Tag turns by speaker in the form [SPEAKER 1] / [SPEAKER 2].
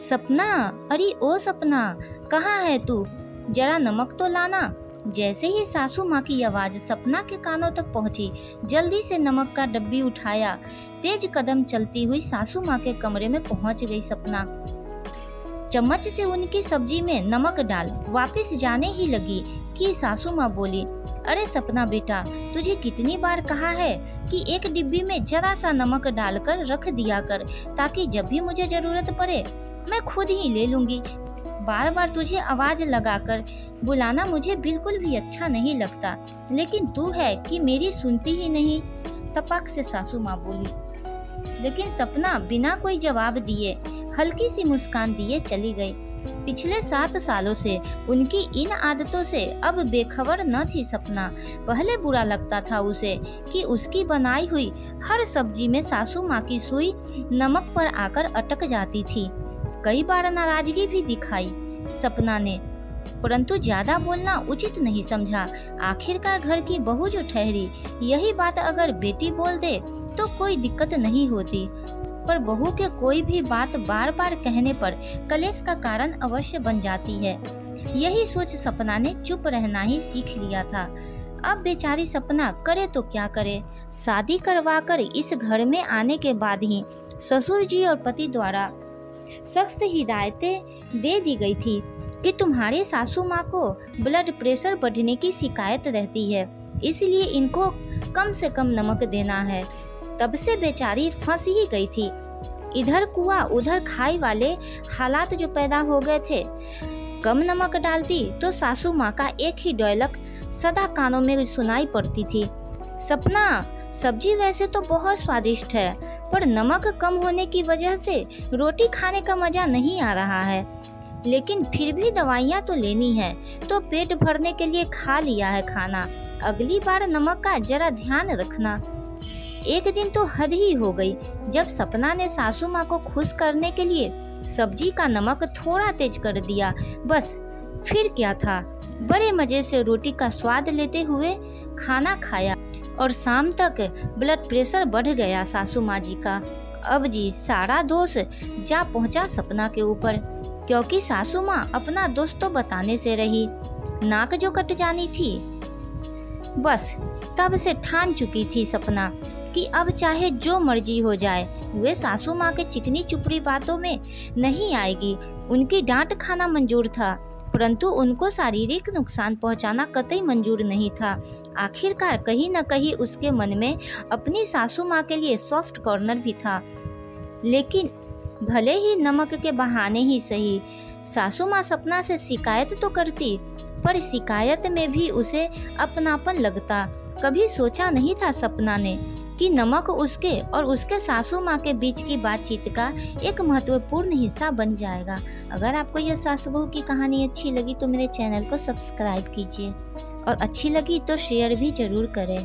[SPEAKER 1] सपना, अरे ओ सपना, कहाँ है तू? जरा नमक तो लाना। जैसे ही सासू माँ की आवाज सपना के कानों तक पहुंची, जल्दी से नमक का डब्बी उठाया। तेज कदम चलती हुई सासू माँ के कमरे में पहुंच गई सपना। चम्मच से उनकी सब्जी में नमक डाल वापस जाने ही लगी कि सासू माँ बोली, अरे सपना बेटा, तुझे कितनी बार कहा है कि एक डिब्बी में जरा सा नमक डालकर रख दिया कर, ताकि जब भी मुझे जरूरत पड़े मैं खुद ही ले लूंगी। बार बार तुझे आवाज लगाकर बुलाना मुझे बिल्कुल भी अच्छा नहीं लगता, लेकिन तू है कि मेरी सुनती ही नहीं, तपक से सासू माँ बोली। लेकिन सपना बिना कोई जवाब दिए हल्की सी मुस्कान दिए चली गई। पिछले 7 सालों से उनकी इन आदतों से अब बेखबर न थी सपना। पहले बुरा लगता था उसे कि उसकी बनाई हुई हर सब्जी में सासू माँ की सुई नमक पर आकर अटक जाती थी। कई बार नाराजगी भी दिखाई सपना ने, परंतु ज्यादा बोलना उचित नहीं समझा। आखिरकार घर की बहू जो ठहरी, यही बात अगर बेटी बोल दे तो कोई दिक्कत नहीं होती, पर बहू के कोई भी बात बार बार कहने पर कलेश का कारण अवश्य बन जाती है। यही सोच सपना ने चुप रहना ही सीख लिया था। अब बेचारी सपना करे तो क्या करे। शादी करवाकर इस घर में आने के बाद ही ससुर जी और पति द्वारा सख्त हिदायतें दे दी गई थी कि तुम्हारी सासू माँ को ब्लड प्रेशर बढ़ने की शिकायत रहती है, इसलिए इनको कम से कम नमक देना है। तब से बेचारी फंस ही गई थी। इधर कुआं उधर खाई वाले हालात जो पैदा हो गए थे। कम नमक डालती तो सासू माँ का एक ही डायलॉग सदा कानों में सुनाई पड़ती थी, सपना सब्जी वैसे तो बहुत स्वादिष्ट है, पर नमक कम होने की वजह से रोटी खाने का मजा नहीं आ रहा है। लेकिन फिर भी दवाइयाँ तो लेनी है, तो पेट भरने के लिए खा लिया है खाना। अगली बार नमक का जरा ध्यान रखना। एक दिन तो हद ही हो गई जब सपना ने सासू माँ को खुश करने के लिए सब्जी का नमक थोड़ा तेज कर दिया। बस फिर क्या था, बड़े मजे से रोटी का स्वाद लेते हुए खाना खाया और शाम तक ब्लड प्रेशर बढ़ गया सासू माँ जी का। अब जी सारा दोष जा पहुँचा सपना के ऊपर, क्योंकि सासू माँ अपना दोष तो बताने से रही, नाक जो कट जानी थी। बस तब से ठान चुकी थी सपना कि अब चाहे जो मर्जी हो जाए, वे सासू माँ के चिकनी चुपड़ी बातों में नहीं आएगी। उनकी डांट खाना मंजूर था, परंतु उनको शारीरिक नुकसान पहुंचाना कतई मंजूर नहीं था। आखिरकार कहीं न कहीं उसके मन में अपनी सासू माँ के लिए सॉफ्ट कॉर्नर भी था। लेकिन भले ही नमक के बहाने ही सही, सासू माँ सपना से शिकायत तो करती, पर शिकायत में भी उसे अपनापन लगता। कभी सोचा नहीं था सपना ने कि नमक उसके और उसके सासू माँ के बीच की बातचीत का एक महत्वपूर्ण हिस्सा बन जाएगा। अगर आपको यह सास बहू की कहानी अच्छी लगी तो मेरे चैनल को सब्सक्राइब कीजिए और अच्छी लगी तो शेयर भी जरूर करें।